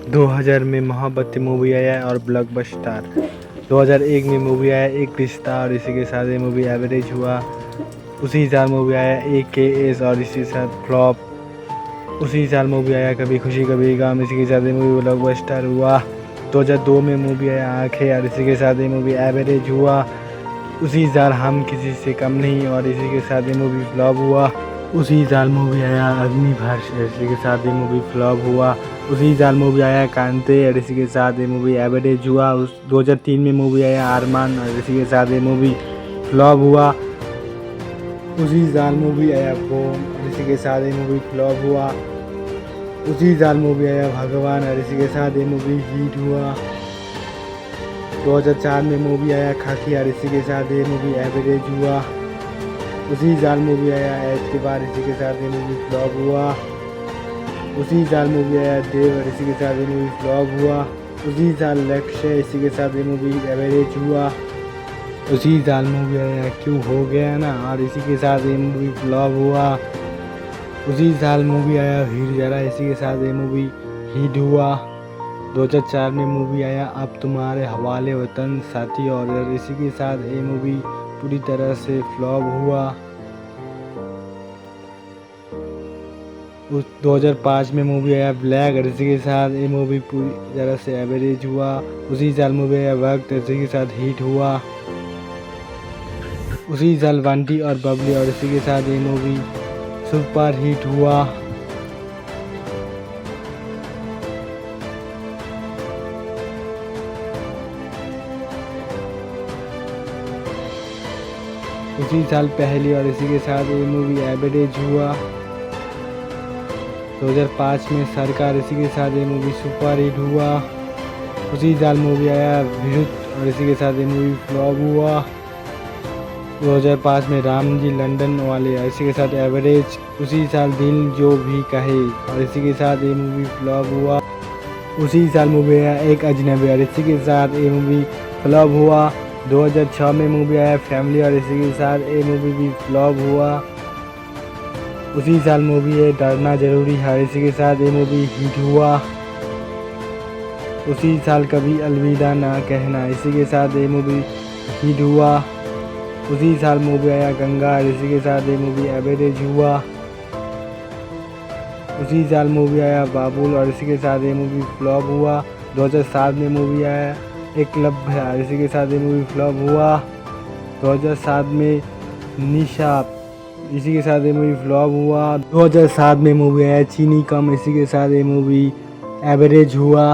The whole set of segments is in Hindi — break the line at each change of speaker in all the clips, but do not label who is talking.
2000 में मोहब्बतें मूवी आया और ब्लॉकबस्टर। 2001 में मूवी आया एक रिश्ता और इसी के साथ ये मूवी एवरेज हुआ। उसी साल मूवी आया AKS और इसी के साथ फ्लॉप। उसी साल मूवी आया कभी खुशी कभी गम, इसी के साथ ये मूवी ब्लॉकबस्टर हुआ। 2002 में मूवी आया आंखें और इसी के साथ ये मूवी एवरेज हुआ। उसी साल हम किसी से कम नहीं और इसी के साथ ये मूवी फ्लॉप हुआ। उसी साल मूवी आया अग्निभर्ष, इसी के साथ ये मूवी फ्लॉप हुआ। उसी साल मूवी आया कांते और इसी के साथ ये मूवी एवरेज हुआ। 2003 में मूवी आया अरमान और इसी के साथ ये मूवी फ्लॉप हुआ। उसी साल मूवी आया बोम और इसी के साथ ये मूवी फ्लॉप हुआ। उसी साल मूवी आया भगवान और इसी के साथ ये मूवी हिट हुआ। 2004 में मूवी आया खाकी और इसी के साथ ये मूवी एवरेज हुआ। उसी साल मूवी आया एतबार, इसी के साथ ये मूवी फ्लॉप हुआ। उसी साल मूवी आया देव और इसी के साथ ये मूवी फ्लॉप हुआ। उसी साल लक्ष्य, इसी के साथ ये मूवी एवरेज हुआ। उसी साल मूवी आया क्यों हो गया ना और इसी के साथ ये मूवी फ्लॉप हुआ। उसी साल मूवी आया हीर जरा, इसी के साथ ये मूवी हिट हुआ। 2004 में मूवी आया अब तुम्हारे हवाले वतन साथी और इसी के साथ ये मूवी पूरी तरह से फ्लॉप हुआ। उस 2005 में मूवी आया ब्लैक और इसी के साथ ये मूवी पूरी तरह से एवरेज हुआ। उसी साल मूवी आया वक्त, इसी के साथ हिट हुआ। उसी साल बंटी और बबली और इसी के साथ ये मूवी सुपर हिट हुआ। उसी साल पहली और इसी के साथ ये मूवी एवरेज हुआ। 2005 में सरकार, इसी के साथ ये मूवी सुपर हिट हुआ। उसी साल मूवी आया विरुद्ध और इसी के साथ ये मूवी फ्लॉप हुआ। 2005 में राम जी लंदन वाले और इसी के साथ एवरेज। उसी साल दिल जो भी कहे और इसी के साथ ये मूवी फ्लॉप हुआ। उसी साल मूवी आया एक अजनबी और इसी के साथ ये मूवी फ्लॉप हुआ। 2006 में मूवी आया फैमिली और इसी के साथ ये मूवी भी फ्लॉप हुआ। उसी साल मूवी है डरना जरूरी है, इसी के साथ ये मूवी हिट हुआ। उसी साल कभी अलविदा ना कहना, इसी के साथ ये मूवी हिट हुआ। उसी साल मूवी आया गंगा और इसी के साथ ये मूवी एवरेज हुआ। उसी साल मूवी आया बाबुल और इसी के साथ ये मूवी फ्लॉप हुआ। 2007 में मूवी आया एकलव्य और इसी के साथ ये मूवी फ्लॉप हुआ। 2007 में निशा, इसी के साथ ये मूवी फ्लॉप हुआ। 2007 में मूवी आया चीनी कम, इसी के साथ ये मूवी एवरेज हुआ।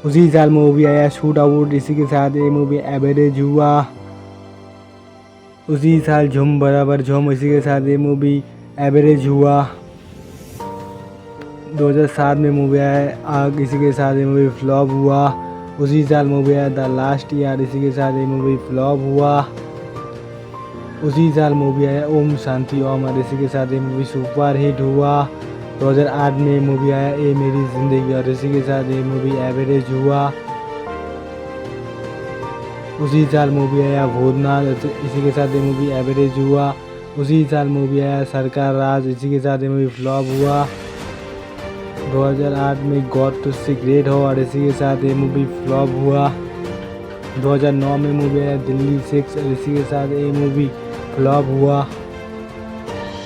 उसी साल मूवी आया शूट आउट, इसी के साथ ये मूवी एवरेज हुआ। उसी साल झुम बराबर झुम, इसी के साथ ये मूवी एवरेज हुआ। 2007 में मूवी आया आग, इसी के साथ ये मूवी फ्लॉप हुआ। उसी साल मूवी आया द लास्ट ईयर, इसी के साथ ये मूवी फ्लॉप हुआ। उसी साल मूवी आया ओम शांति ओम और इसी के साथ ये मूवी सुपर हिट हुआ। 2008 में मूवी आया ए मेरी जिंदगी और इसी के साथ ये मूवी एवरेज हुआ। उसी साल मूवी आया भूतनाथ, इसी के साथ ये मूवी एवरेज हुआ। उसी साल मूवी आया सरकार राज, इसी के साथ ये मूवी फ्लॉप हुआ। 2008 में गॉड टू सी ग्रेट हो और इसी के साथ ये मूवी फ्लॉप हुआ। 2009 में मूवी आया दिल्ली 6 और इसी के साथ ये मूवी फ्लॉप हुआ।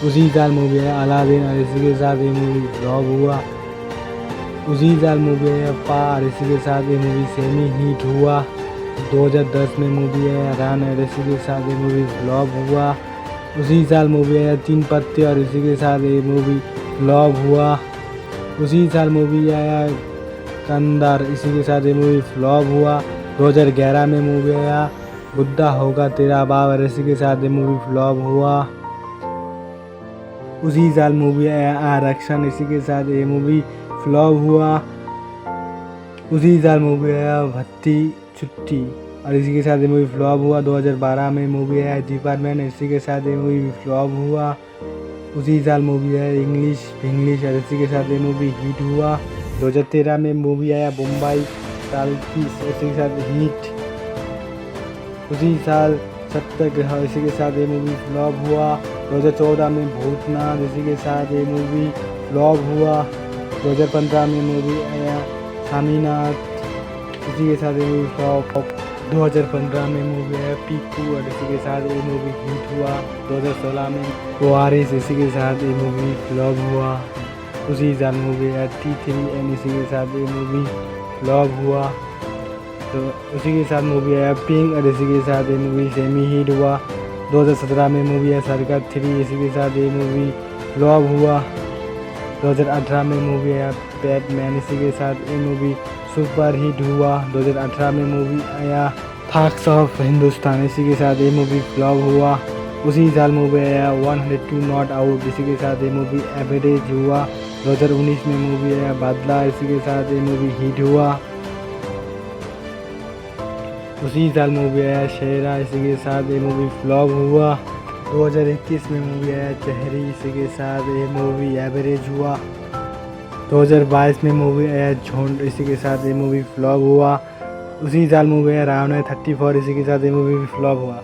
उसी साल मूवी आया अलादीन और इसी के साथ ये मूवी फ्लॉप हुआ। उसी साल मूवी आया पा और इसी के साथ ये मूवी सेमी हिट हुआ। 2010 में मूवी आया रन और इसी के साथ ये मूवी फ्लॉप हुआ। उसी साल मूवी आया तीन पत्ते और इसी के साथ ये मूवी फ्लॉप हुआ। उसी साल मूवी आया कंदर, इसी के साथ ये मूवी फ्लॉप हुआ। 2011 में मूवी आया बुद्धा होगा तेरा बाप और इसी के साथ ये मूवी फ्लॉप हुआ। उसी साल मूवी आया आरक्षण, इसी के साथ ये मूवी फ्लॉप हुआ। उसी साल मूवी आया भत्ती छुट्टी और इसी के साथ ये मूवी फ्लॉप हुआ। 2012 में मूवी आया डिपार्टमेंट, इसी के साथ ये मूवी फ्लॉप हुआ। उसी साल मूवी आया इंग्लिश और इसी के साथ ये मूवी हिट हुआ। 2013 में मूवी आया मुंबई टाल्किस, इसी के साथ हिट। उसी साल सत्याग्रह, इसी के साथ ये मूवी फ्लॉप हुआ। 2014 में भूतनाथ, इसी के साथ ये मूवी फ्लॉप हुआ। 2015 में मूवी आया स्वामीनाथ, इसी के साथ ये मूवी फ्लॉप। 2015 में मूवी है पीकू और इसी के साथ ये मूवी हिट हुआ। 2016 में वारिस, इसी के साथ ये मूवी फ्लॉप हुआ। उसी साल मूवी है T3N, इसी के साथ ये मूवी फ्लॉप हुआ। तो उसी के साथ मूवी है पिंक और इसी के साथ ये मूवी सेमी हिट हुआ। 2017 में मूवी है सरकार 3, इसी के साथ ये मूवी फ्लॉप हुआ। 2018 में मूवी है बैटमैन, इसी के साथ ये मूवी सुपर हिट हुआ। 2018 में मूवी आया थग्स ऑफ हिंदुस्तान, इसी के साथ ये मूवी फ्लॉप हुआ। उसी साल मूवी आया 102 नॉट आउट, इसी के साथ ये मूवी एवरेज हुआ। 2019 में मूवी आया बादला, इसी के साथ ये मूवी हिट हुआ। उसी साल मूवी आया शेरा, इसी के साथ ये मूवी फ्लॉप हुआ। 2021 में मूवी आया चेहरी, इसी के साथ ये मूवी एवरेज हुआ। 2022 में मूवी आया झुंड, इसी के साथ ये मूवी फ्लॉप हुआ। उसी साल मूवी आया रावण 34, इसी के साथ ये मूवी भी फ्लॉप हुआ।